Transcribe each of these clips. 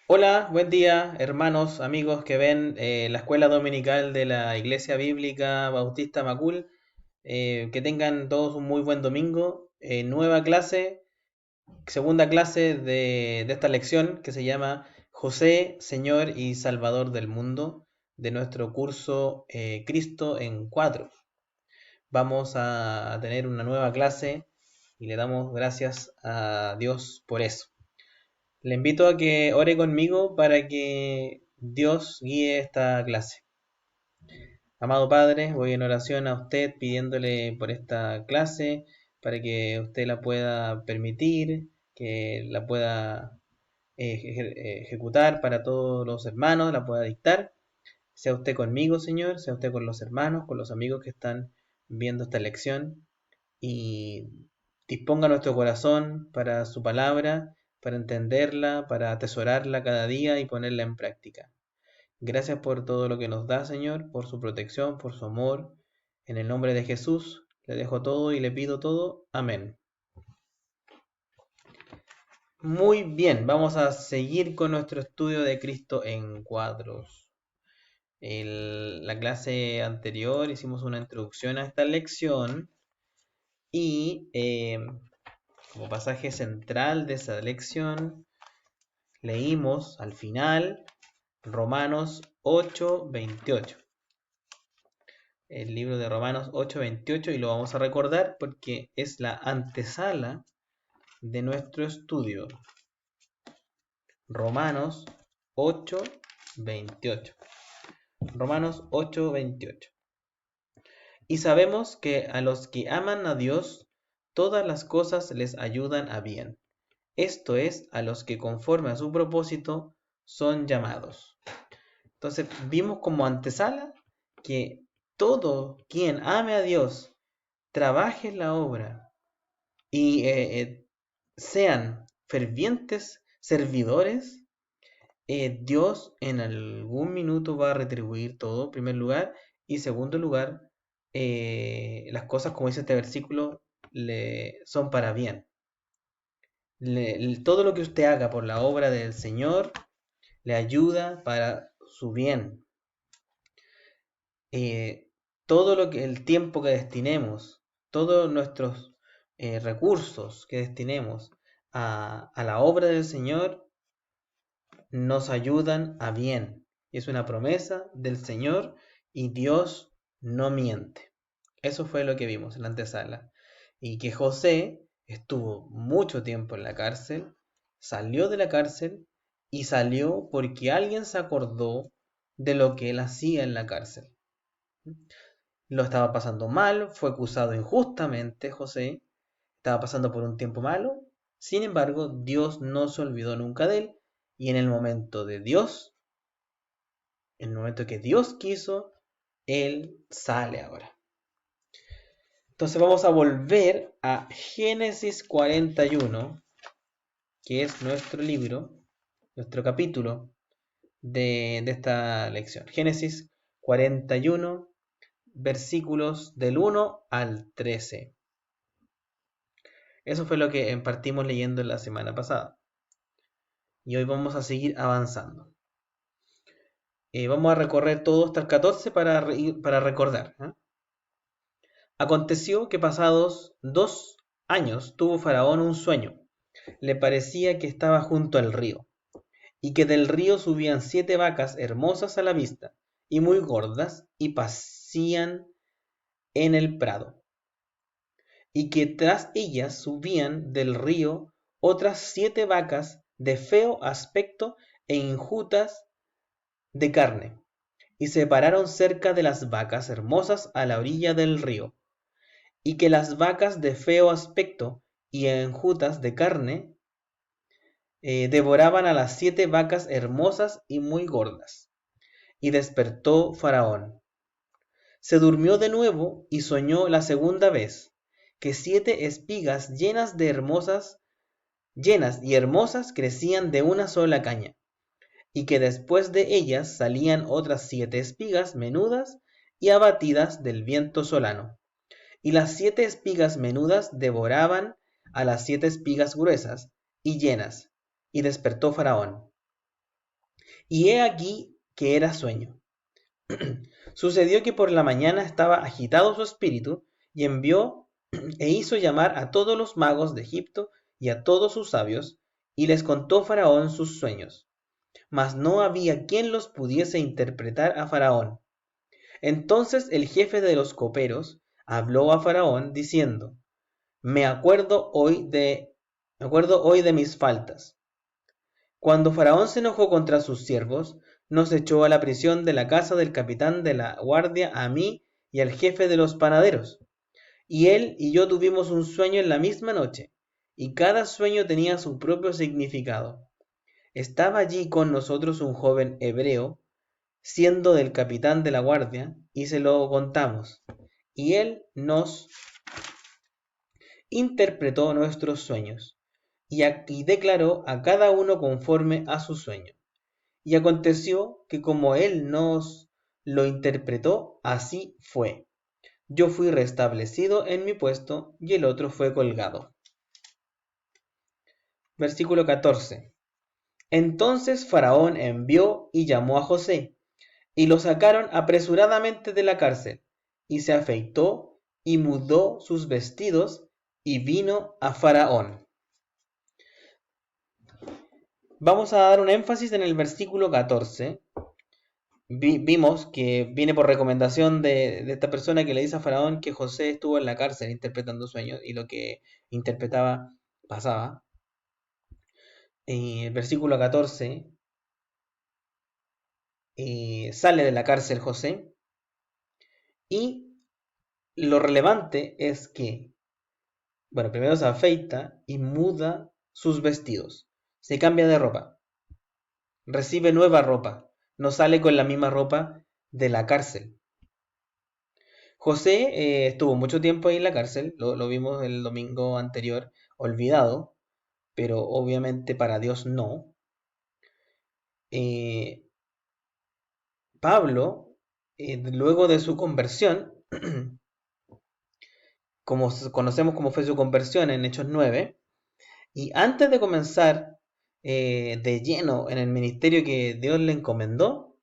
Hola, buen día, hermanos, amigos que ven la escuela dominical de la Iglesia Bíblica Bautista Macul. Que tengan todos un muy buen domingo. Nueva clase, segunda clase de esta lección que se llama José, Señor y Salvador del Mundo, de nuestro curso Cristo en cuatro. Vamos a tener una nueva clase y le damos gracias a Dios por eso. Le invito a que ore conmigo para que Dios guíe esta clase. Amado Padre, voy en oración a usted pidiéndole por esta clase para que usted la pueda permitir, que la pueda ejecutar para todos los hermanos, la pueda dictar. Sea usted conmigo, Señor, sea usted con los hermanos, con los amigos que están viendo esta lección y disponga nuestro corazón para su palabra, para entenderla, para atesorarla cada día y ponerla en práctica. Gracias por todo lo que nos da, Señor, por su protección, por su amor. En el nombre de Jesús le dejo todo y le pido todo. Amén. Muy bien, vamos a seguir con nuestro estudio de Cristo en cuadros. La clase anterior hicimos una introducción a esta lección y como pasaje central de esa lección leímos al final Romanos 8:28. El libro de Romanos 8:28 y lo vamos a recordar porque es la antesala de nuestro estudio. Romanos 8:28. Romanos 8:28. Y sabemos que a los que aman a Dios, todas las cosas les ayudan a bien. Esto es, a los que conforme a su propósito son llamados. Entonces vimos como antesala que todo quien ame a Dios, trabaje en la obra y sean fervientes servidores, Dios en algún minuto va a retribuir todo, en primer lugar, y segundo lugar, las cosas, como dice este versículo, son para bien. Todo lo que usted haga por la obra del Señor le ayuda para su bien. eh, Todo lo que el tiempo que destinemos, todos nuestros recursos que destinemos a la obra del Señor, nos ayudan a bien. Es una promesa del Señor y Dios no miente. Eso fue lo que vimos en la antesala. Y que José estuvo mucho tiempo en la cárcel, salió de la cárcel y salió porque alguien se acordó de lo que él hacía en la cárcel. Lo estaba pasando mal, fue acusado injustamente José, estaba pasando por un tiempo malo. Sin embargo, Dios no se olvidó nunca de él y en el momento de Dios, en el momento que Dios quiso, él sale ahora. Entonces vamos a volver a Génesis 41, que es nuestro libro, nuestro capítulo de esta lección. Génesis 41, versículos del 1 al 13. Eso fue lo que partimos leyendo la semana pasada. Y hoy vamos a seguir avanzando. Vamos a recorrer todo hasta el 14 para recordar. Aconteció que pasados 2 años tuvo Faraón un sueño. Le parecía que estaba junto al río, y que del río subían 7 vacas hermosas a la vista, y muy gordas, y pasían en el prado, y que tras ellas subían del río otras 7 vacas de feo aspecto e enjutas de carne, y se pararon cerca de las vacas hermosas a la orilla del río, y que las vacas de feo aspecto y enjutas de carne devoraban a las 7 vacas hermosas y muy gordas. Y despertó Faraón. Se durmió de nuevo y soñó la segunda vez, que 7 espigas llenas y hermosas crecían de una sola caña, y que después de ellas salían otras 7 espigas menudas y abatidas del viento solano. Y las 7 espigas menudas devoraban a las 7 espigas gruesas y llenas. Y despertó Faraón. y he aquí que era sueño. Sucedió que por la mañana estaba agitado su espíritu, y envió e hizo llamar a todos los magos de Egipto y a todos sus sabios, y les contó Faraón sus sueños. Mas no había quien los pudiese interpretar a Faraón. Entonces el jefe de los coperos habló a Faraón diciendo: Me acuerdo hoy de mis faltas. Cuando Faraón se enojó contra sus siervos, nos echó a la prisión de la casa del capitán de la guardia, a mí y al jefe de los panaderos. Y él y yo tuvimos un sueño en la misma noche, y cada sueño tenía su propio significado. Estaba allí con nosotros un joven hebreo, siendo del capitán de la guardia, y se lo contamos. Y él nos interpretó nuestros sueños, y declaró a cada uno conforme a su sueño. Y aconteció que como él nos lo interpretó, así fue. Yo fui restablecido en mi puesto y el otro fue colgado. Versículo 14. Entonces Faraón envió y llamó a José, y lo sacaron apresuradamente de la cárcel, y se afeitó y mudó sus vestidos y vino a Faraón. Vamos a dar un énfasis en el versículo 14. Vimos que viene por recomendación de esta persona que le dice a Faraón que José estuvo en la cárcel interpretando sueños y lo que interpretaba pasaba. El versículo 14, sale de la cárcel José, y lo relevante es que, bueno, primero se afeita y muda sus vestidos, se cambia de ropa, recibe nueva ropa, no sale con la misma ropa de la cárcel. José estuvo mucho tiempo ahí en la cárcel, lo vimos el domingo anterior, olvidado, pero obviamente para Dios no. Eh, Pablo, luego de su conversión, como conocemos cómo fue su conversión en Hechos 9, y antes de comenzar de lleno en el ministerio que Dios le encomendó,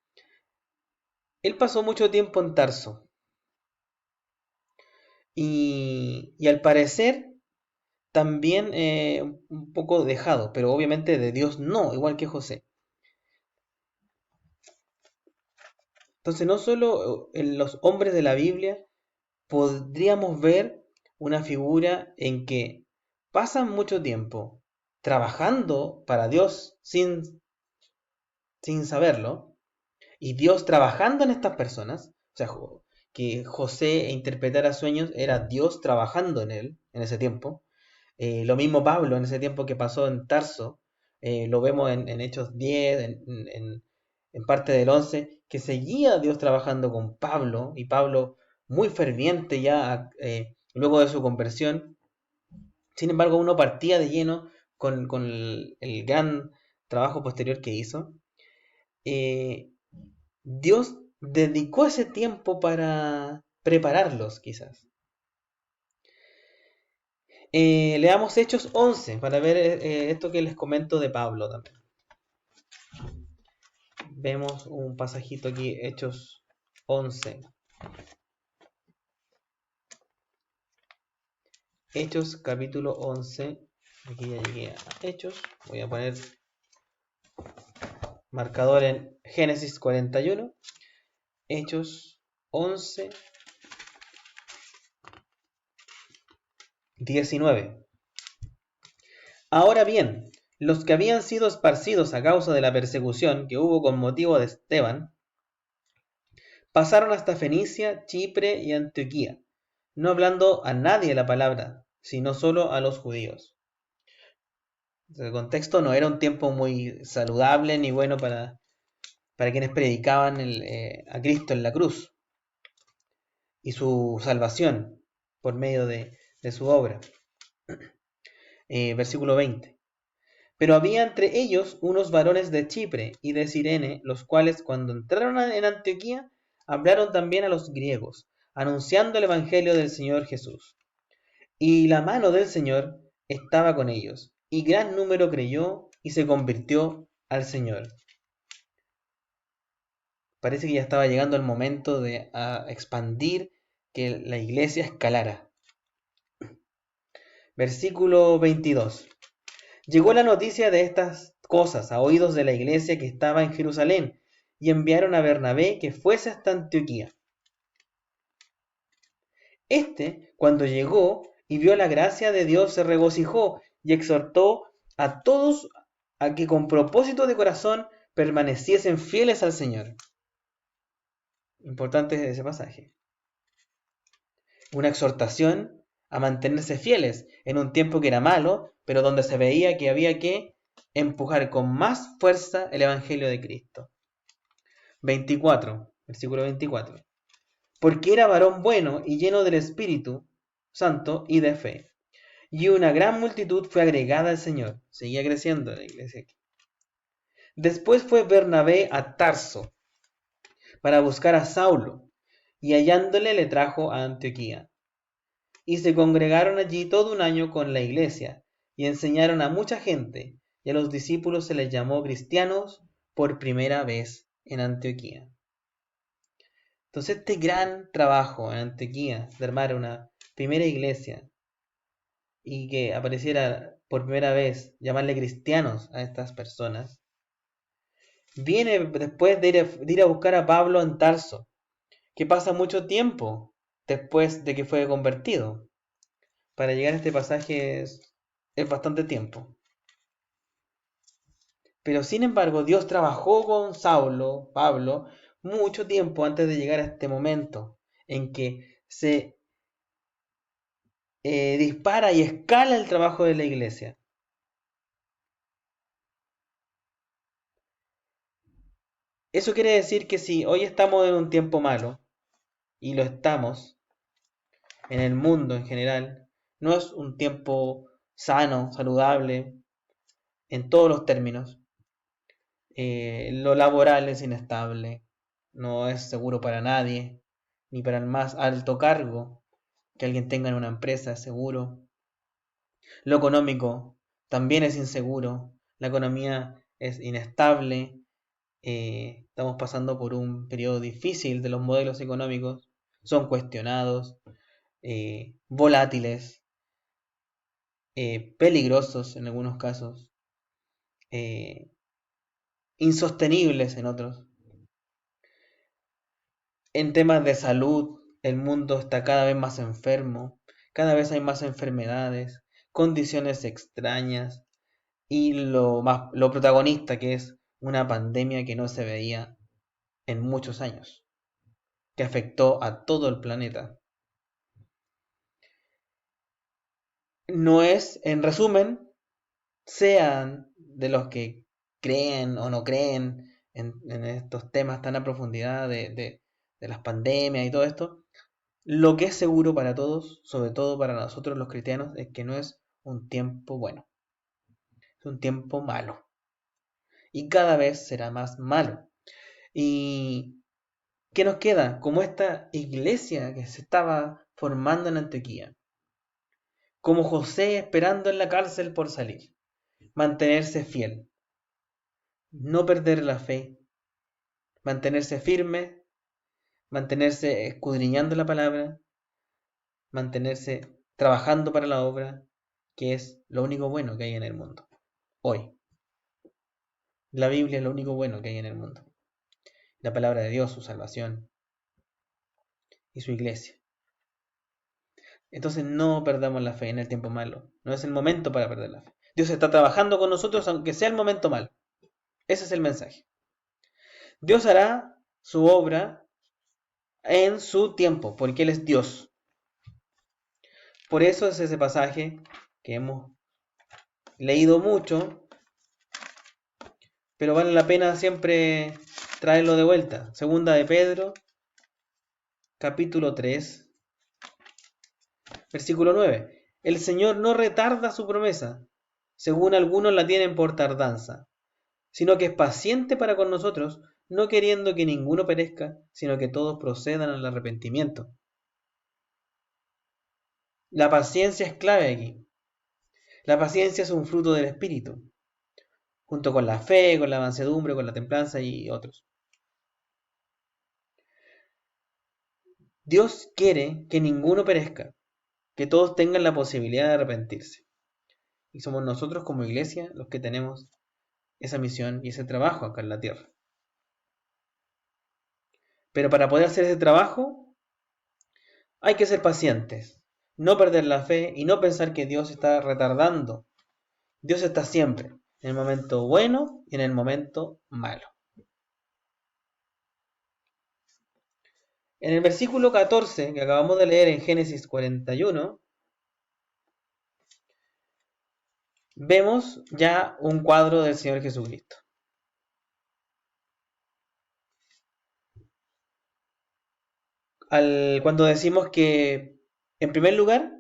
él pasó mucho tiempo en Tarso. Y al parecer también un poco dejado, pero obviamente de Dios no, igual que José. Entonces no solo en los hombres de la Biblia podríamos ver una figura en que pasan mucho tiempo trabajando para Dios sin saberlo, y Dios trabajando en estas personas. O sea, que José interpretara sueños era Dios trabajando en él en ese tiempo. Lo mismo Pablo en ese tiempo que pasó en Tarso, lo vemos en Hechos 10, en parte del 11, que seguía Dios trabajando con Pablo, y Pablo muy ferviente ya luego de su conversión. Sin embargo, uno partía de lleno con el gran trabajo posterior que hizo. Eh, Dios dedicó ese tiempo para prepararlos, quizás. Leamos Hechos 11 para ver esto que les comento de Pablo también. Vemos un pasajito aquí, Hechos 11. Hechos capítulo 11. Aquí ya llegué a Hechos. Voy a poner marcador en Génesis 41. Hechos 11, 19. Ahora bien, los que habían sido esparcidos a causa de la persecución que hubo con motivo de Esteban, pasaron hasta Fenicia, Chipre y Antioquía, no hablando a nadie la palabra, sino solo a los judíos. El contexto no era un tiempo muy saludable ni bueno para quienes predicaban a Cristo en la cruz y su salvación por medio de su obra. Versículo 20. Pero había entre ellos unos varones de Chipre y de Cirene, los cuales cuando entraron en Antioquía hablaron también a los griegos, anunciando el evangelio del Señor Jesús. Y la mano del Señor estaba con ellos, y gran número creyó y se convirtió al Señor. parece que ya estaba llegando el momento de expandir, que la iglesia escalara. Versículo 22. Llegó la noticia de estas cosas a oídos de la iglesia que estaba en Jerusalén, y enviaron a Bernabé que fuese hasta Antioquía. Cuando llegó y vio la gracia de Dios, se regocijó y exhortó a todos a que con propósito de corazón permaneciesen fieles al Señor. Importante ese pasaje. Una exhortación a mantenerse fieles en un tiempo que era malo, pero donde se veía que había que empujar con más fuerza el Evangelio de Cristo. 24, versículo 24. Porque era varón bueno y lleno del Espíritu Santo y de fe. Y una gran multitud fue agregada al Señor. Seguía creciendo la iglesia. Después fue Bernabé a Tarso para buscar a Saulo, y hallándole le trajo a Antioquía. Y se congregaron allí todo un año con la iglesia, y enseñaron a mucha gente, y a los discípulos se les llamó cristianos por primera vez en Antioquía. Entonces este gran trabajo en Antioquía de armar una primera iglesia y que apareciera por primera vez llamarle cristianos a estas personas, viene después de ir a buscar a Pablo en Tarso, que pasa mucho tiempo después de que fue convertido. Para llegar a este pasaje es bastante tiempo. Pero sin embargo, Dios trabajó con Pablo, mucho tiempo antes de llegar a este momento en que se dispara y escala el trabajo de la iglesia. Eso quiere decir que si hoy estamos en un tiempo malo, y lo estamos en el mundo en general, no es un tiempo sano, saludable, en todos los términos. Lo laboral es inestable, no es seguro para nadie, ni para el más alto cargo que alguien tenga en una empresa es seguro. Lo económico también es inseguro, la economía es inestable, estamos pasando por un periodo difícil de los modelos económicos, son cuestionados, volátiles, peligrosos en algunos casos, eh, insostenibles en otros. En temas de salud, el mundo está cada vez más enfermo, cada vez hay más enfermedades, condiciones extrañas y lo protagonista que es una pandemia que no se veía en muchos años, que afectó a todo el planeta. No es, en resumen, sean de los que creen o no creen en estos temas tan a profundidad de las pandemias y todo esto, lo que es seguro para todos, sobre todo para nosotros los cristianos, es que no es un tiempo bueno, es un tiempo malo. Y cada vez será más malo. ¿Y qué nos queda? Como esta iglesia que se estaba formando en Antioquía, como José esperando en la cárcel por salir, mantenerse fiel, no perder la fe, mantenerse firme, mantenerse escudriñando la palabra, mantenerse trabajando para la obra, que es lo único bueno que hay en el mundo. Hoy, la Biblia es lo único bueno que hay en el mundo. La palabra de Dios, su salvación y su iglesia. Entonces no perdamos la fe en el tiempo malo. No es el momento para perder la fe. Dios está trabajando con nosotros aunque sea el momento malo. Ese es el mensaje. Dios hará su obra en su tiempo, porque Él es Dios. Por eso es ese pasaje que hemos leído mucho, pero vale la pena siempre traerlo de vuelta. Segunda de Pedro, capítulo 3, versículo 9. El Señor no retarda su promesa, según algunos la tienen por tardanza, sino que es paciente para con nosotros, no queriendo que ninguno perezca, sino que todos procedan al arrepentimiento. La paciencia es clave aquí. La paciencia es un fruto del Espíritu, junto con la fe, con la mansedumbre, con la templanza y otros. Dios quiere que ninguno perezca, que todos tengan la posibilidad de arrepentirse. Y somos nosotros como iglesia los que tenemos esa misión y ese trabajo acá en la tierra. Pero para poder hacer ese trabajo hay que ser pacientes, no perder la fe y no pensar que Dios está retardando. Dios está siempre, en el momento bueno y en el momento malo. En el versículo 14 que acabamos de leer en Génesis 41, vemos ya un cuadro del Señor Jesucristo. Cuando decimos que, en primer lugar,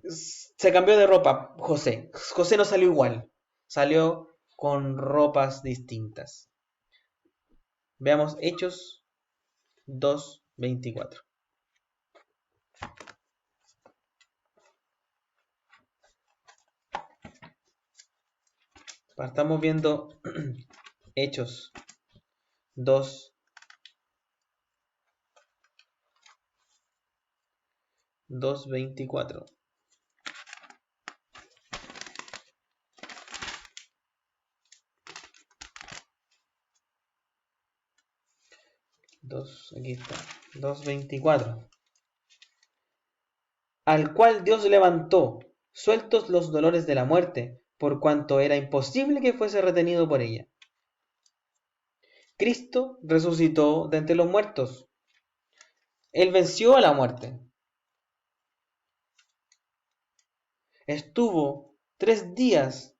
se cambió de ropa José. José no salió igual, salió con ropas distintas. Veamos Hechos 2:24. Estamos viendo Hechos 2:24. Aquí está, 2:24. Al cual Dios levantó, sueltos los dolores de la muerte, por cuanto era imposible que fuese retenido por ella. Cristo resucitó de entre los muertos. Él venció a la muerte. Estuvo 3 días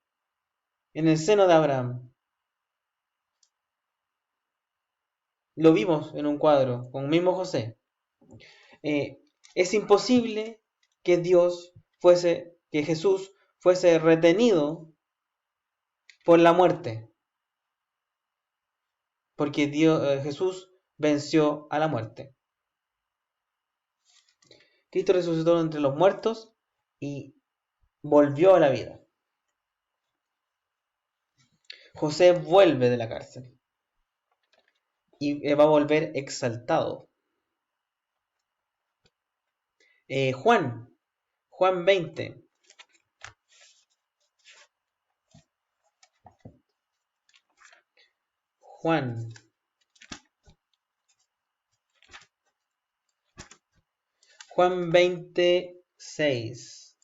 en el seno de Abraham. Lo vimos en un cuadro con mismo José. Es imposible que que Jesús fuese retenido por la muerte, porque Jesús venció a la muerte. Cristo resucitó entre los muertos y volvió a la vida. José vuelve de la cárcel y va a volver exaltado. Juan 20. Juan 26.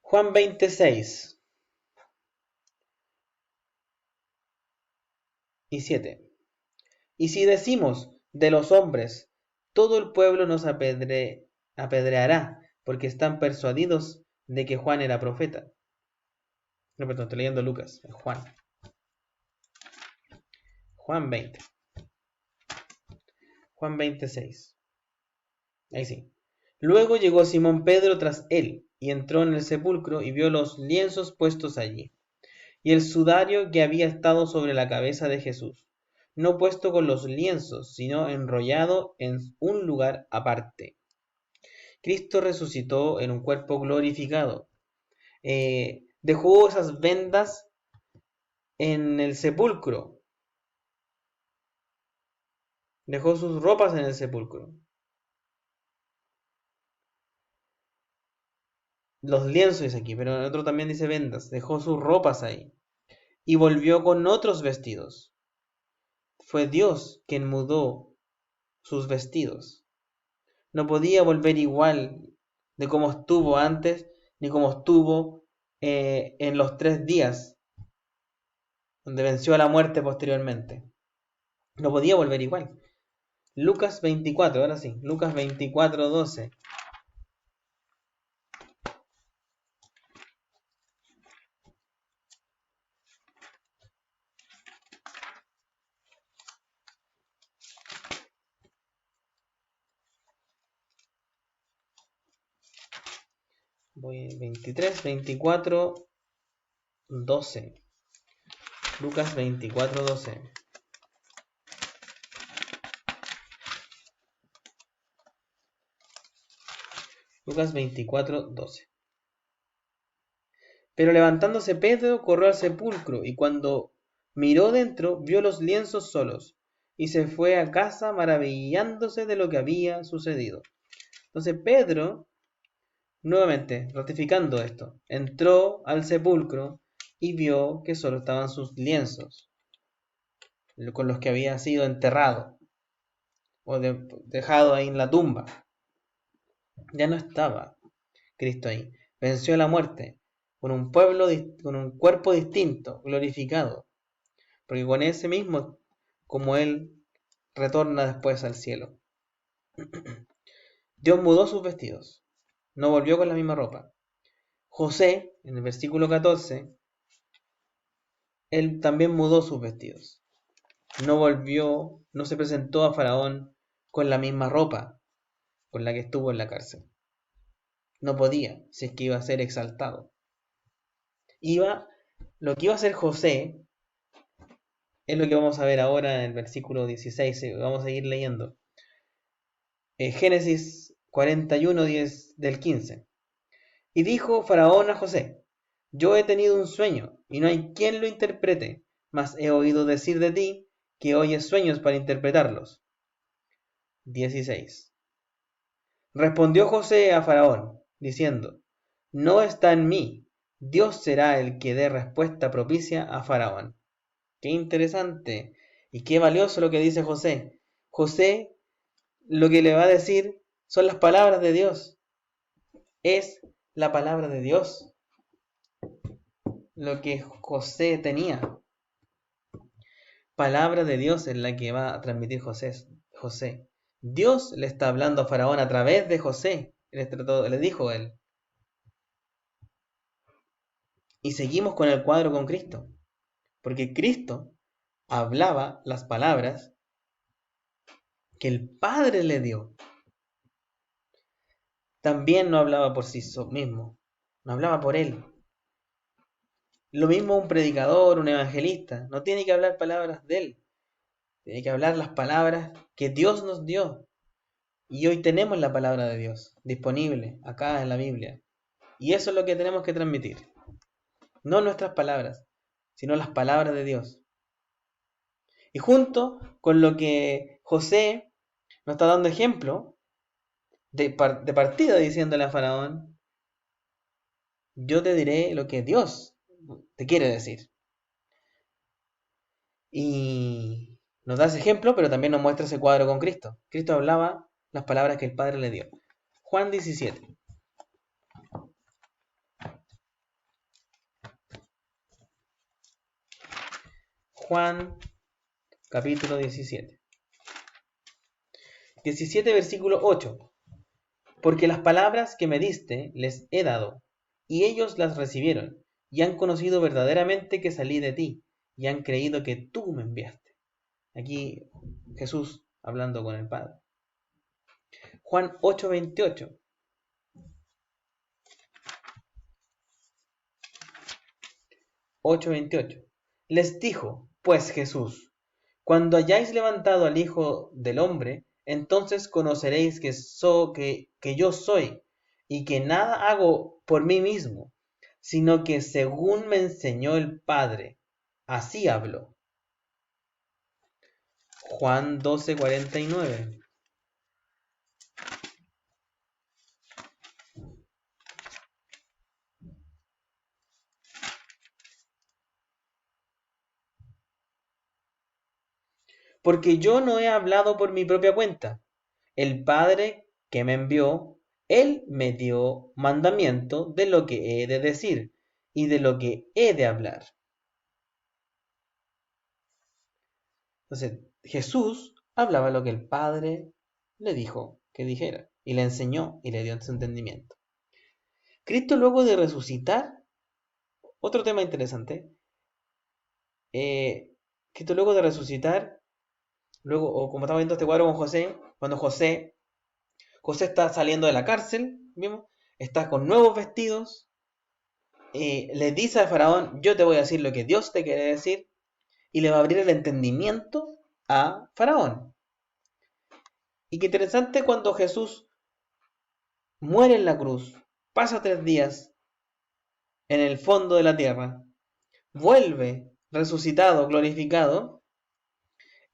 Juan 26 y 7. Y si decimos de los hombres, todo el pueblo nos apedreará, porque están persuadidos de que Juan era profeta. No, perdón, estoy leyendo Lucas, es Juan. Juan 20. Juan 26. Ahí sí. Luego llegó Simón Pedro tras él, y entró en el sepulcro y vio los lienzos puestos allí, y el sudario que había estado sobre la cabeza de Jesús, no puesto con los lienzos, sino enrollado en un lugar aparte. Cristo resucitó en un cuerpo glorificado. Dejó esas vendas en el sepulcro. Dejó sus ropas en el sepulcro. Los lienzos dice aquí, pero en otro también dice vendas. Dejó sus ropas ahí. Y volvió con otros vestidos. Fue Dios quien mudó sus vestidos. No podía volver igual de como estuvo antes, ni como estuvo en los 3 días, donde venció a la muerte posteriormente. No podía volver igual. Lucas 24, ahora sí, Lucas 24:12. Voy 23, 24, 12. Lucas 24:12. Lucas 24:12. Pero levantándose Pedro corrió al sepulcro y cuando Miró dentro, vio los lienzos solos, y se fue a casa maravillándose de lo que había sucedido. Entonces Pedro, nuevamente, ratificando esto, entró al sepulcro y vio que solo estaban sus lienzos, con los que había sido enterrado o dejado ahí en la tumba. Ya no estaba Cristo ahí. Venció a la muerte con un cuerpo distinto, glorificado, porque con ese mismo, como Él retorna después al cielo. Dios mudó sus vestidos, no volvió con la misma ropa. José, en el versículo 14, él también mudó sus vestidos. No volvió, no se presentó a Faraón con la misma ropa con la que estuvo en la cárcel. No podía, si es que iba a ser exaltado. Lo que iba a hacer José es lo que vamos a ver ahora en el versículo 16. Vamos a seguir leyendo. Génesis 41, 10 del 15. Y dijo Faraón a José: yo he tenido un sueño, y no hay quien lo interprete, mas he oído decir de ti que oyes sueños para interpretarlos. 16. Respondió José a Faraón, diciendo: no está en mí, Dios será el que dé respuesta propicia a Faraón. Qué interesante y qué valioso lo que dice José. José lo que le va a decir son las palabras de Dios. Es la palabra de Dios lo que José tenía. Palabra de Dios es la que va a transmitir José. Dios le está hablando a Faraón a través de José. Le dijo él. Y seguimos con el cuadro con Cristo. Porque Cristo hablaba las palabras que el Padre le dio. También no hablaba por sí mismo. No hablaba por él. Lo mismo un predicador, un evangelista. No tiene que hablar palabras de él. Tiene que hablar las palabras que Dios nos dio. Y hoy tenemos la palabra de Dios disponible acá en la Biblia. Y eso es lo que tenemos que transmitir. No nuestras palabras, sino las palabras de Dios. Y junto con lo que José nos está dando ejemplo de partida, diciéndole a Faraón: yo te diré lo que Dios te quiere decir. Y nos da ese ejemplo, pero también nos muestra ese cuadro con Cristo. Cristo hablaba las palabras que el Padre le dio. Juan 17. Juan capítulo 17. 17 versículo 8. Porque las palabras que me diste les he dado, y ellos las recibieron, y han conocido verdaderamente que salí de ti, y han creído que tú me enviaste. Aquí Jesús hablando con el Padre. Juan 8:28. Les dijo pues Jesús: cuando hayáis levantado al Hijo del Hombre, entonces conoceréis que yo soy, y que nada hago por mí mismo, sino que según me enseñó el Padre, así hablo. Juan 12:49. Porque yo no he hablado por mi propia cuenta. El Padre que me envió, Él me dio mandamiento de lo que he de decir y de lo que he de hablar. Entonces, Jesús hablaba lo que el Padre le dijo que dijera, y le enseñó y le dio su entendimiento. Cristo, luego de resucitar, otro tema interesante, Cristo luego de resucitar, luego, o como estamos viendo este cuadro con José, cuando José está saliendo de la cárcel, ¿vimos? Está con nuevos vestidos, le dice a Faraón: yo te voy a decir lo que Dios te quiere decir, y le va a abrir el entendimiento a Faraón. Y qué interesante, cuando Jesús muere en la cruz, pasa 3 días en el fondo de la tierra, vuelve resucitado, glorificado,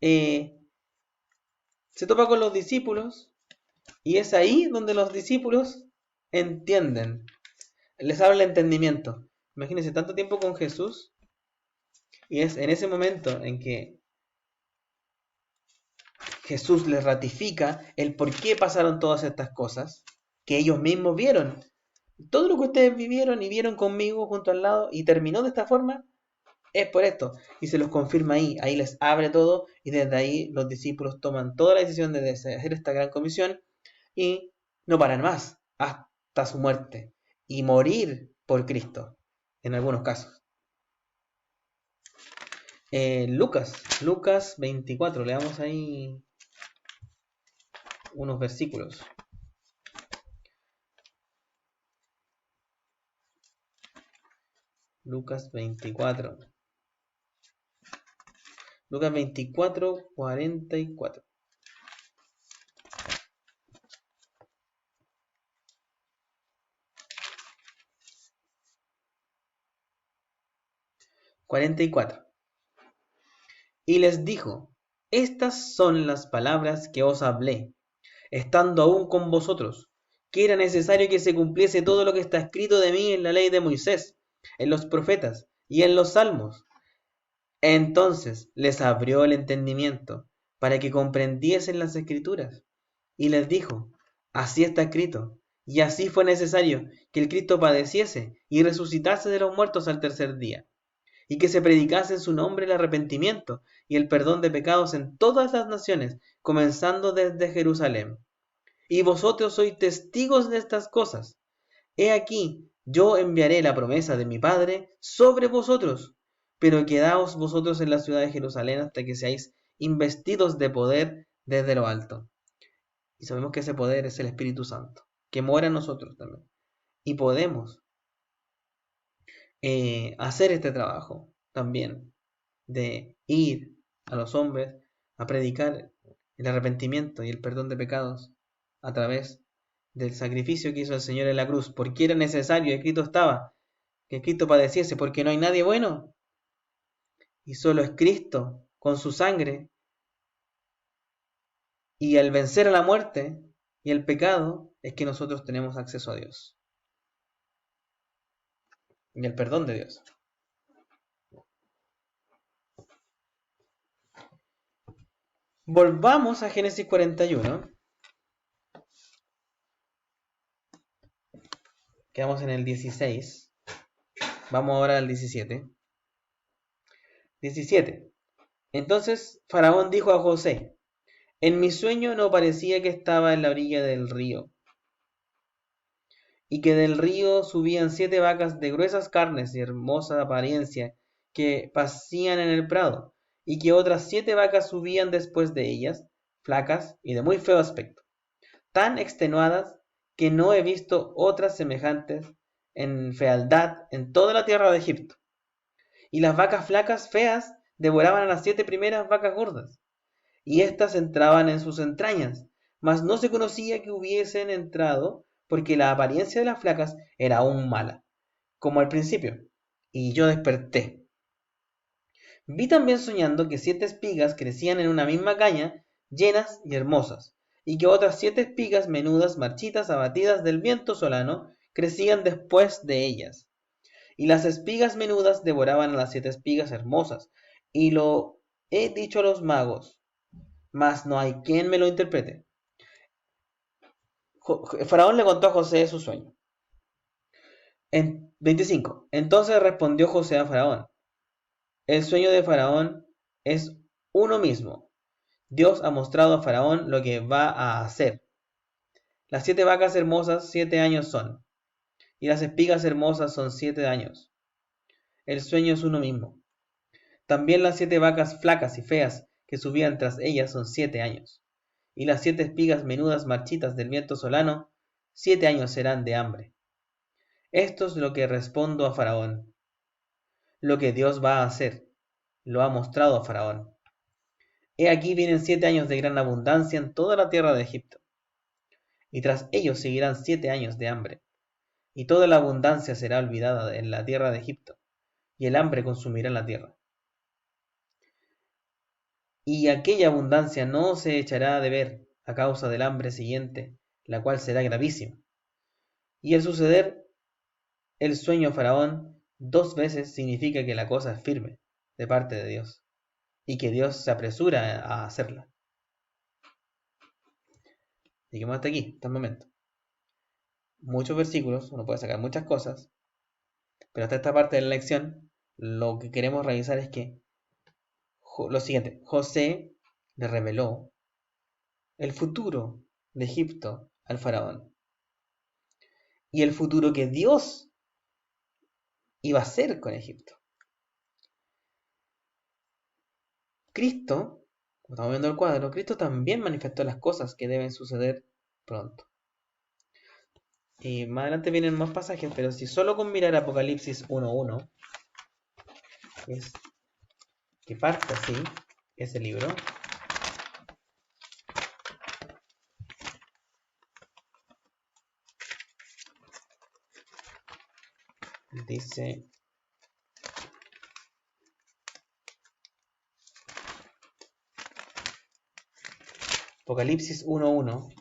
eh, se topa con los discípulos y es ahí donde los discípulos entienden, les abre el entendimiento. Imagínense tanto tiempo con Jesús y es en ese momento en que Jesús les ratifica el por qué pasaron todas estas cosas que ellos mismos vieron. Todo lo que ustedes vivieron y vieron conmigo junto al lado y terminó de esta forma es por esto. Y se los confirma ahí. Ahí les abre todo y desde ahí los discípulos toman toda la decisión de hacer esta gran comisión y no paran más hasta su muerte y morir por Cristo en algunos casos. Lucas 24, leamos ahí unos versículos. Lucas 24. Lucas 24, 44. 44. Y les dijo, estas son las palabras que os hablé, estando aún con vosotros, que era necesario que se cumpliese todo lo que está escrito de mí en la ley de Moisés, en los profetas y en los salmos. Entonces les abrió el entendimiento, para que comprendiesen las escrituras. Y les dijo, así está escrito, y así fue necesario que el Cristo padeciese y resucitase de los muertos al tercer día, y que se predicase en su nombre el arrepentimiento y el perdón de pecados en todas las naciones, comenzando desde Jerusalén. Y vosotros sois testigos de estas cosas. He aquí, yo enviaré la promesa de mi Padre sobre vosotros, pero quedaos vosotros en la ciudad de Jerusalén hasta que seáis investidos de poder desde lo alto. Y sabemos que ese poder es el Espíritu Santo, que mora en nosotros también. Y podemos hacer este trabajo también, de ir a los hombres a predicar el arrepentimiento y el perdón de pecados a través del sacrificio que hizo el Señor en la cruz, porque era necesario, escrito estaba, que Cristo padeciese, porque no hay nadie bueno, y solo es Cristo con su sangre, y al vencer a la muerte y el pecado, es que nosotros tenemos acceso a Dios, y el perdón de Dios. Volvamos a Génesis 41. Quedamos en el 16. Vamos ahora al 17. 17. Entonces Faraón dijo a José, en mi sueño no parecía que estaba en la orilla del río, y que del río subían 7 vacas de gruesas carnes y hermosa apariencia, que pacían en el prado, y que otras 7 vacas subían después de ellas, flacas y de muy feo aspecto, tan extenuadas que no he visto otras semejantes en fealdad en toda la tierra de Egipto. Y las vacas flacas feas devoraban a las 7 primeras vacas gordas, y éstas entraban en sus entrañas, mas no se conocía que hubiesen entrado, porque la apariencia de las flacas era aún mala, como al principio. Y yo desperté. Vi también soñando que 7 espigas crecían en una misma caña, llenas y hermosas, y que otras 7 espigas menudas, marchitas, abatidas del viento solano, crecían después de ellas. Y las espigas menudas devoraban a las 7 espigas hermosas. Y lo he dicho a los magos, mas no hay quien me lo interprete. Faraón le contó a José su sueño. 25. Entonces respondió José a Faraón, el sueño de Faraón es uno mismo. Dios ha mostrado a Faraón lo que va a hacer. Las 7 vacas hermosas 7 años son, y las espigas hermosas son 7 años. El sueño es uno mismo. También las 7 vacas flacas y feas que subían tras ellas son 7 años. Y las 7 espigas menudas marchitas del viento solano, 7 años serán de hambre. Esto es lo que respondo a Faraón. Lo que Dios va a hacer, lo ha mostrado a Faraón. He aquí vienen 7 años de gran abundancia en toda la tierra de Egipto. Y tras ellos seguirán 7 años de hambre. Y toda la abundancia será olvidada en la tierra de Egipto, y el hambre consumirá la tierra. y aquella abundancia no se echará de ver a causa del hambre siguiente, la cual será gravísima. Y el suceder el sueño a Faraón 2 veces significa que la cosa es firme de parte de Dios y que Dios se apresura a hacerla. Lleguemos hasta aquí, hasta el momento. Muchos versículos, uno puede sacar muchas cosas, pero hasta esta parte de la lección lo que queremos revisar es que lo siguiente: José le reveló el futuro de Egipto al faraón y el futuro que Dios iba a hacer con Egipto. Cristo, como estamos viendo el cuadro, Cristo también manifestó las cosas que deben suceder pronto. Y más adelante vienen más pasajes, pero si solo con mirar Apocalipsis 1.1, que parte así, ese libro, dice: Apocalipsis 1.1,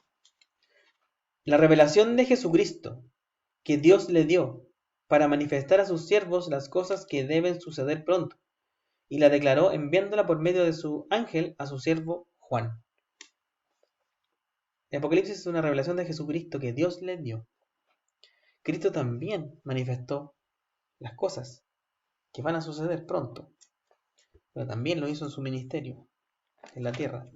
la revelación de Jesucristo que Dios le dio para manifestar a sus siervos las cosas que deben suceder pronto, y la declaró enviándola por medio de su ángel a su siervo Juan. El Apocalipsis es una revelación de Jesucristo que Dios le dio. Cristo también manifestó las cosas que van a suceder pronto, pero también lo hizo en su ministerio en la tierra.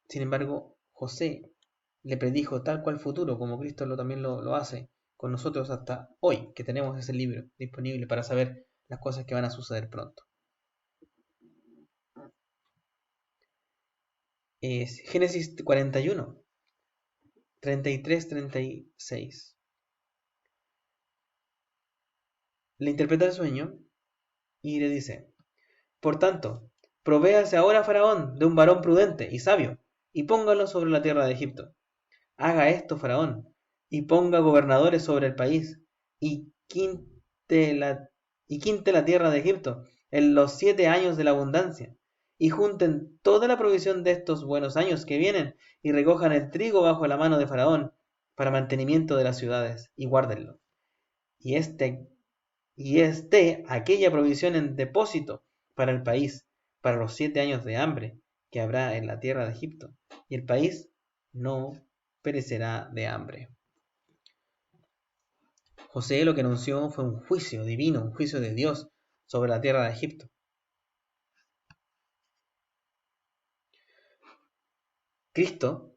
Sin embargo, José le predijo tal cual futuro, como Cristo también lo hace con nosotros hasta hoy, que tenemos ese libro disponible para saber las cosas que van a suceder pronto. Génesis 41, 33-36. Le interpreta el sueño y le dice: por tanto, provéase ahora Faraón de un varón prudente y sabio, y póngalo sobre la tierra de Egipto. Haga esto Faraón, y ponga gobernadores sobre el país, y quinte la tierra de Egipto en los 7 años de la abundancia, y junten toda la provisión de estos buenos años que vienen, y recojan el trigo bajo la mano de Faraón, para mantenimiento de las ciudades, y guárdenlo. Y esté aquella provisión en depósito para el país, para los 7 años de hambre que habrá en la tierra de Egipto, y el país no perecerá de hambre. José lo que anunció fue un juicio divino, un juicio de Dios sobre la tierra de Egipto. Cristo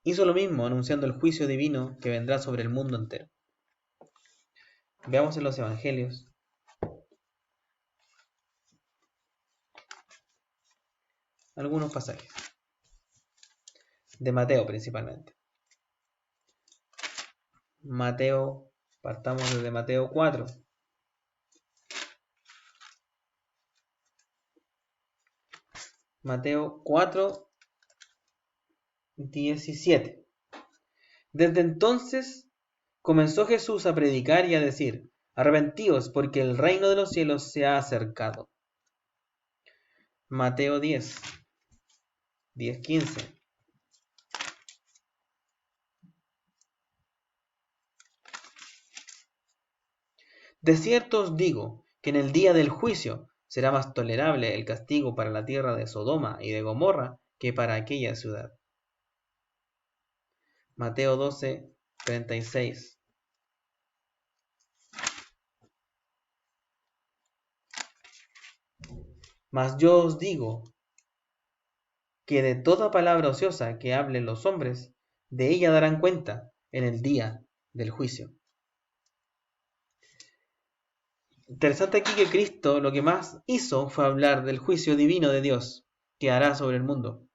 hizo lo mismo, anunciando el juicio divino que vendrá sobre el mundo entero. Veamos en los evangelios algunos pasajes de Mateo principalmente. Mateo, partamos desde Mateo 4. Mateo 4, 17. Desde entonces comenzó Jesús a predicar y a decir: arrepentíos, porque el reino de los cielos se ha acercado. Mateo 10, 15. De cierto os digo que en el día del juicio será más tolerable el castigo para la tierra de Sodoma y de Gomorra que para aquella ciudad. Mateo 12, 36. Mas yo os digo que de toda palabra ociosa que hablen los hombres, de ella darán cuenta en el día del juicio. Interesante aquí que Cristo lo que más hizo fue hablar del juicio divino de Dios que hará sobre el mundo.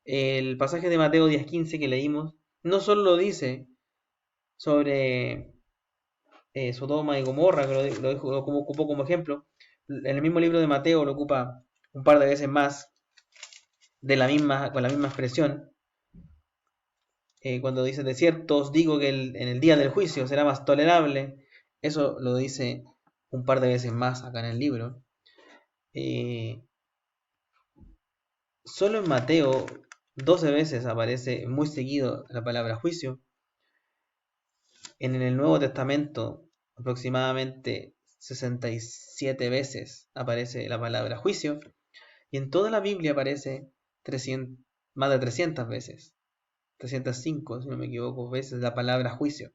El pasaje de Mateo 10:15 que leímos no solo lo dice sobre Sodoma y Gomorra, que lo ocupó como ejemplo. En el mismo libro de Mateo lo ocupa un par de veces más con la misma expresión. Cuando dice: de cierto os digo que en el día del juicio será más tolerable, eso lo dice un par de veces más acá en el libro. Eh, Solo en Mateo 12 veces aparece muy seguido la palabra juicio. En el Nuevo Testamento aproximadamente 67 veces aparece la palabra juicio. Y en toda la Biblia aparece 300, más de 300 veces. 305, si no me equivoco, veces la palabra juicio.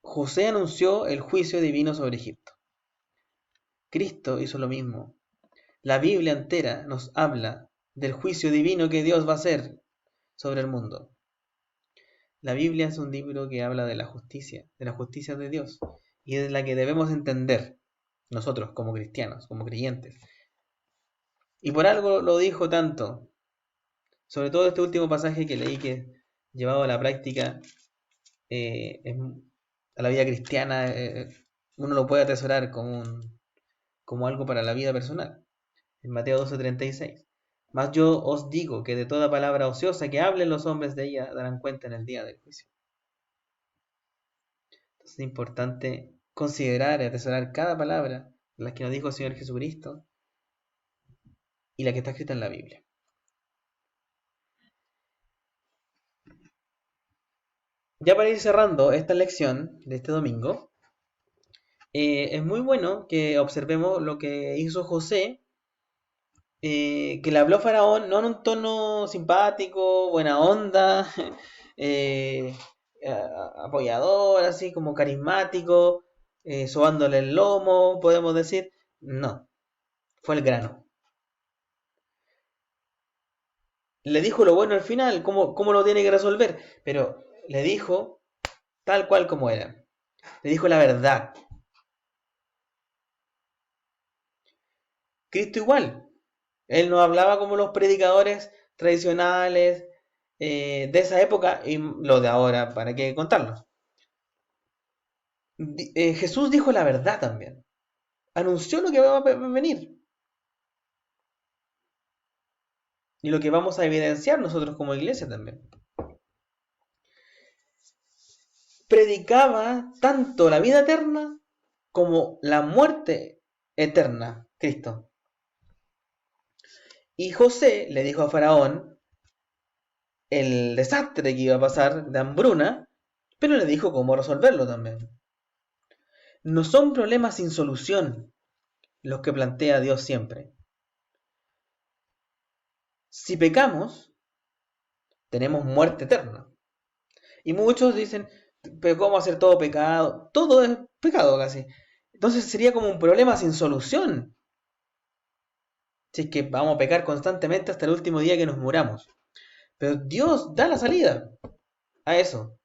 José anunció el juicio divino sobre Egipto. Cristo hizo lo mismo. La Biblia entera nos habla del juicio divino que Dios va a hacer sobre el mundo. La Biblia es un libro que habla de la justicia de Dios, y de la que debemos entender nosotros como cristianos, como creyentes. Y por algo lo dijo tanto, sobre todo este último pasaje que leí, que llevado a la práctica, a la vida cristiana, uno lo puede atesorar como algo para la vida personal. En Mateo 12:36. Mas yo os digo que de toda palabra ociosa que hablen los hombres de ella darán cuenta en el día del juicio. Entonces es importante considerar y atesorar cada palabra, la que nos dijo el Señor Jesucristo y la que está escrita en la Biblia. Ya para ir cerrando esta lección de este domingo, es muy bueno que observemos lo que hizo José, que le habló a Faraón no en un tono simpático, buena onda, eh, apoyador, así como carismático, sobándole el lomo, podemos decir. No, fue el grano. Le dijo lo bueno al final, cómo lo tiene que resolver, pero le dijo tal cual como era. Le dijo la verdad. Cristo igual. Él no hablaba como los predicadores tradicionales de esa época y lo de ahora, ¿para qué contarlo? Jesús dijo la verdad también. Anunció lo que va a venir y lo que vamos a evidenciar nosotros como iglesia también. Predicaba tanto la vida eterna como la muerte eterna, Cristo. Y José le dijo a Faraón el desastre que iba a pasar de hambruna, pero le dijo cómo resolverlo también. No son problemas sin solución los que plantea Dios siempre. Si pecamos, tenemos muerte eterna. Y muchos dicen, pero ¿cómo hacer todo pecado? Todo es pecado casi. Entonces sería como un problema sin solución. Si es que vamos a pecar constantemente hasta el último día que nos muramos. Pero Dios da la salida a eso.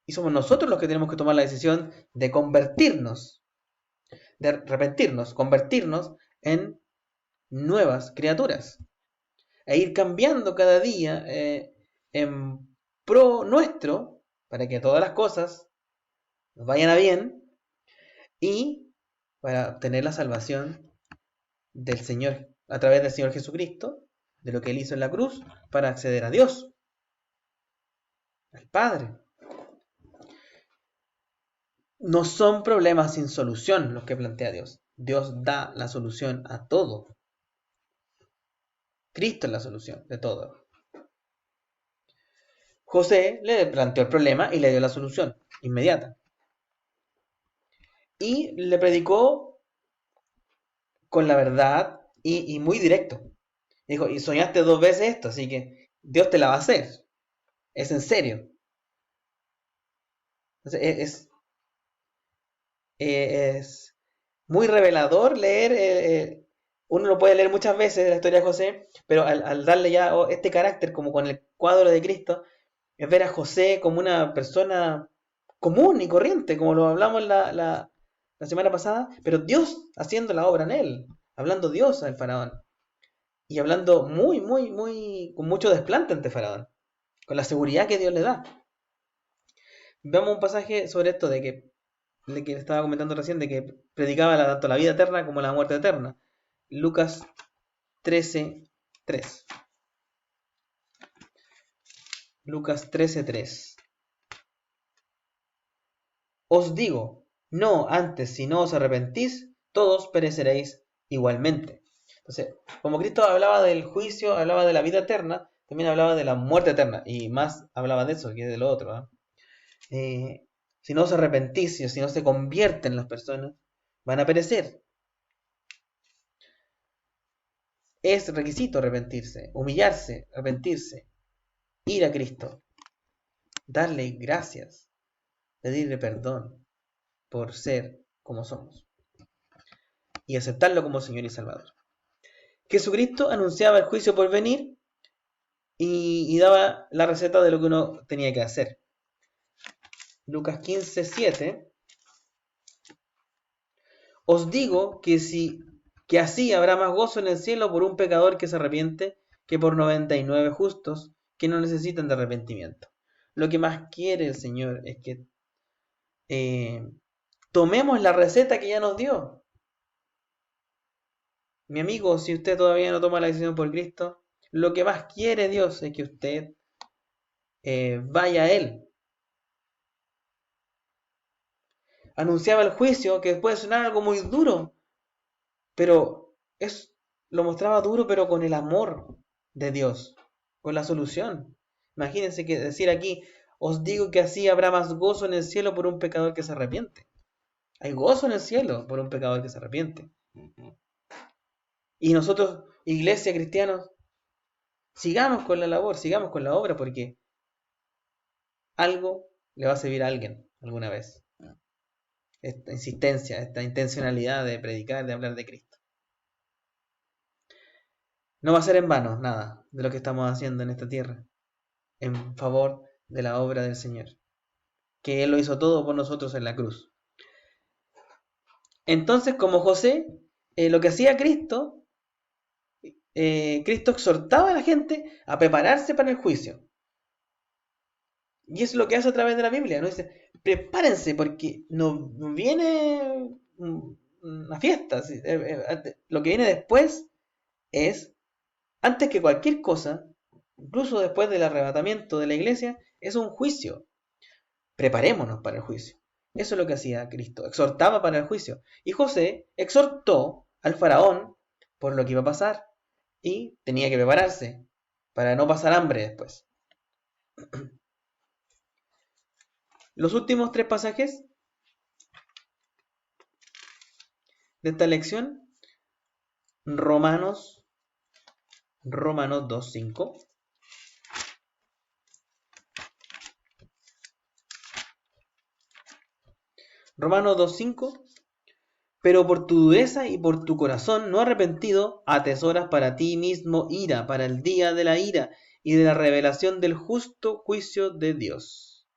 Y somos nosotros los que tenemos que tomar la decisión de convertirnos, de arrepentirnos, convertirnos en nuevas criaturas. E ir cambiando cada día en pro nuestro, para que todas las cosas nos vayan a bien y para obtener la salvación del Señor, a través del Señor Jesucristo, de lo que Él hizo en la cruz, para acceder a Dios, al Padre. No son problemas sin solución los que plantea Dios. Dios da la solución a todo. Cristo es la solución de todo. José le planteó el problema y le dio la solución inmediata. Y le predicó con la verdad y muy directo. Dijo, y soñaste 2 veces esto, así que Dios te la va a hacer. Es en serio. Entonces, es muy revelador leer. Uno lo puede leer muchas veces la historia de José, pero al darle ya este carácter como con el cuadro de Cristo, es ver a José como una persona común y corriente, como lo hablamos la semana pasada, pero Dios haciendo la obra en él, hablando Dios al faraón y hablando muy, muy, muy, con mucho desplante ante faraón, con la seguridad que Dios le da. Veamos un pasaje sobre esto de que estaba comentando recién, de que predicaba tanto la vida eterna como la muerte eterna. Lucas 13:3. Lucas 13:3. Os digo No, antes, si no os arrepentís, todos pereceréis igualmente. Entonces, como Cristo hablaba del juicio, hablaba de la vida eterna, también hablaba de la muerte eterna, y más hablaba de eso que de lo otro. Si no os arrepentís, si no se convierten las personas, van a perecer. Es requisito arrepentirse, humillarse, arrepentirse, ir a Cristo, darle gracias, pedirle perdón por ser como somos y aceptarlo como Señor y Salvador. Jesucristo anunciaba el juicio por venir y daba la receta de lo que uno tenía que hacer. Lucas 15:7. Os digo que así habrá más gozo en el cielo por un pecador que se arrepiente que por 99 justos que no necesitan de arrepentimiento. Lo que más quiere el Señor es que tomemos la receta que ya nos dio. Mi amigo, si usted todavía no toma la decisión por Cristo, lo que más quiere Dios es que usted vaya a Él. Anunciaba el juicio, que puede sonar algo muy duro, pero lo mostraba duro, pero con el amor de Dios, con la solución. Imagínense que decir aquí, os digo que así habrá más gozo en el cielo por un pecador que se arrepiente. Hay gozo en el cielo por un pecador que se arrepiente. Y nosotros, iglesia, cristianos, sigamos con la labor, sigamos con la obra, porque algo le va a servir a alguien alguna vez. Esta insistencia, esta intencionalidad de predicar, de hablar de Cristo. No va a ser en vano nada de lo que estamos haciendo en esta tierra, en favor de la obra del Señor, que Él lo hizo todo por nosotros en la cruz. Entonces, como José, lo que hacía Cristo, Cristo exhortaba a la gente a prepararse para el juicio. Y eso es lo que hace a través de la Biblia, ¿no? Dice, prepárense porque no viene una fiesta. Lo que viene después es, antes que cualquier cosa, incluso después del arrebatamiento de la iglesia, es un juicio. Preparémonos para el juicio. Eso es lo que hacía Cristo, exhortaba para el juicio. Y José exhortó al faraón por lo que iba a pasar y tenía que prepararse para no pasar hambre después. Los últimos 3 pasajes de esta lección, Romanos 2:5. Romanos 2:5. Pero por tu dureza y por tu corazón no arrepentido, atesoras para ti mismo ira, para el día de la ira y de la revelación del justo juicio de Dios.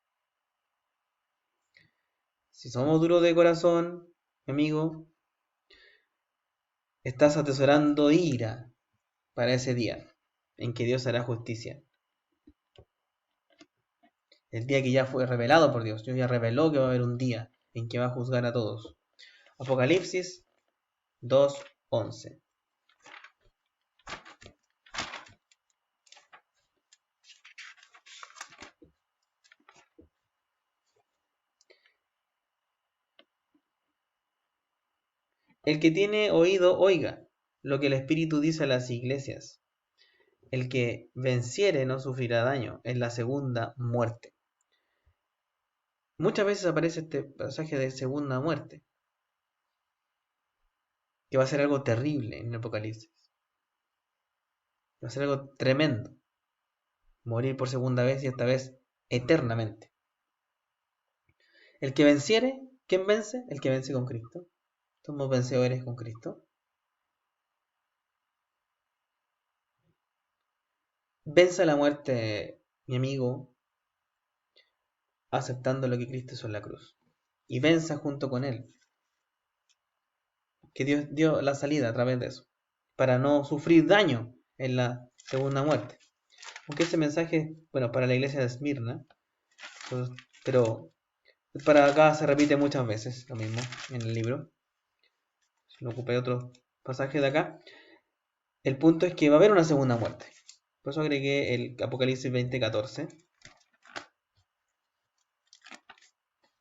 Si somos duros de corazón, amigo, estás atesorando ira para ese día en que Dios hará justicia. El día que ya fue revelado por Dios. Dios ya reveló que va a haber un día en que va a juzgar a todos. Apocalipsis 2:11. El que tiene oído, oiga lo que el Espíritu dice a las iglesias. El que venciere no sufrirá daño en la segunda muerte. Muchas veces aparece este pasaje de segunda muerte, que va a ser algo terrible en el Apocalipsis. Va a ser algo tremendo. Morir por segunda vez y esta vez eternamente. El que venciere, ¿quién vence? El que vence con Cristo. Somos vencedores con Cristo. Venza la muerte, mi amigo, aceptando lo que Cristo hizo en la cruz. Y venza junto con Él. Que Dios dio la salida a través de eso. Para no sufrir daño en la segunda muerte. Aunque ese mensaje, bueno, para la iglesia de Esmirna, pero para acá se repite muchas veces lo mismo en el libro. Si no ocupé otro pasaje de acá. El punto es que va a haber una segunda muerte. Por eso agregué el Apocalipsis 20:14.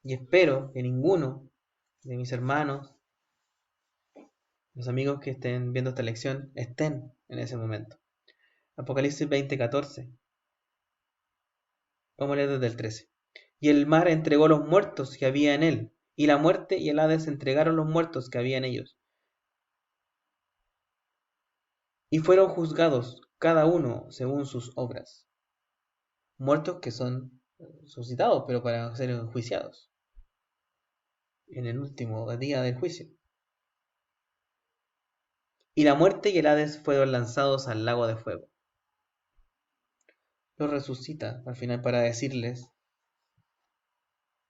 Y espero que ninguno de mis hermanos, los amigos que estén viendo esta lección, estén en ese momento. Apocalipsis 20:14. Vamos a leer desde el 13. Y el mar entregó los muertos que había en él, y la muerte y el Hades entregaron los muertos que había en ellos. Y fueron juzgados cada uno según sus obras. Muertos que son suscitados, pero para ser enjuiciados en el último día del juicio. Y la muerte y el Hades fueron lanzados al lago de fuego. Los resucita al final para decirles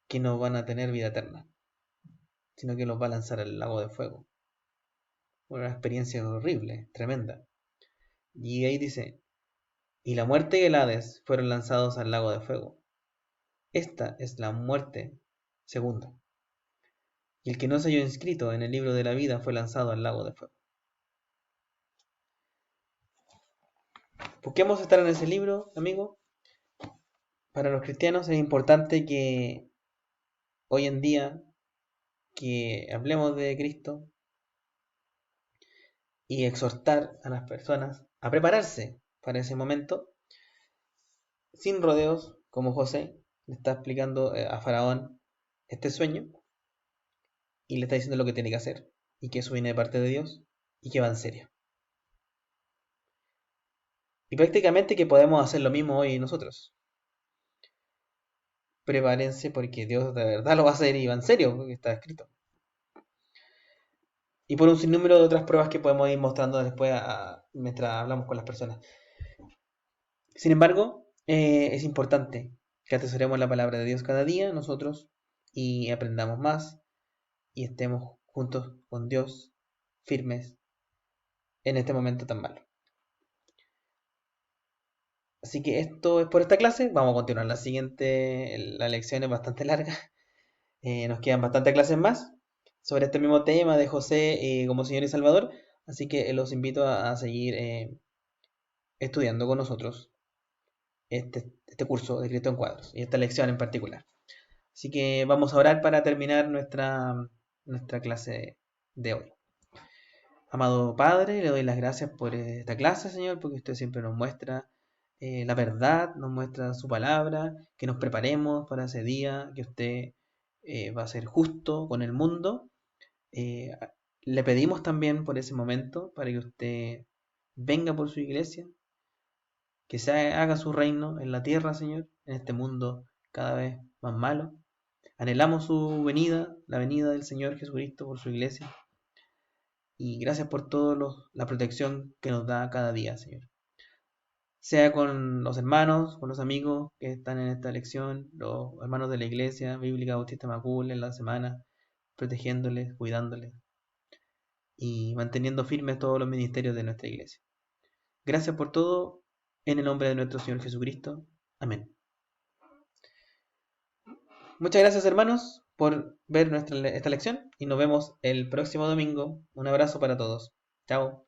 que no van a tener vida eterna, sino que los va a lanzar al lago de fuego. Una experiencia horrible, tremenda. Y ahí dice, y la muerte y el Hades fueron lanzados al lago de fuego. Esta es la muerte segunda. Y el que no se halló inscrito en el libro de la vida fue lanzado al lago de fuego. Busquemos estar en ese libro, amigo. Para los cristianos es importante que hoy en día que hablemos de Cristo y exhortar a las personas a prepararse para ese momento sin rodeos, como José le está explicando a Faraón este sueño y le está diciendo lo que tiene que hacer y que eso viene de parte de Dios y que va en serio. Y prácticamente que podemos hacer lo mismo hoy nosotros. Prepárense porque Dios de verdad lo va a hacer y va en serio, porque está escrito. Y por un sinnúmero de otras pruebas que podemos ir mostrando después mientras hablamos con las personas. Sin embargo, es importante que atesoremos la palabra de Dios cada día nosotros y aprendamos más y estemos juntos con Dios firmes en este momento tan malo. Así que esto es por esta clase. Vamos a continuar la siguiente. La lección es bastante larga. Nos quedan bastantes clases más sobre este mismo tema de José como Señor y Salvador. Así que los invito a seguir estudiando con nosotros este curso de Cristo en Cuadros y esta lección en particular. Así que vamos a orar para terminar nuestra clase de hoy. Amado Padre, le doy las gracias por esta clase, Señor, porque usted siempre nos muestra la verdad, nos muestra su palabra, que nos preparemos para ese día, que usted va a ser justo con el mundo. Le pedimos también por ese momento, para que usted venga por su iglesia, que se haga su reino en la tierra, Señor, en este mundo cada vez más malo. Anhelamos su venida, la venida del Señor Jesucristo por su iglesia. Y gracias por toda la protección que nos da cada día, Señor. Sea con los hermanos, con los amigos que están en esta lección, los hermanos de la iglesia bíblica Bautista Macul en la semana, protegiéndoles, cuidándoles y manteniendo firmes todos los ministerios de nuestra iglesia. Gracias por todo, en el nombre de nuestro Señor Jesucristo. Amén. Muchas gracias, hermanos, por ver esta lección y nos vemos el próximo domingo. Un abrazo para todos. Chao.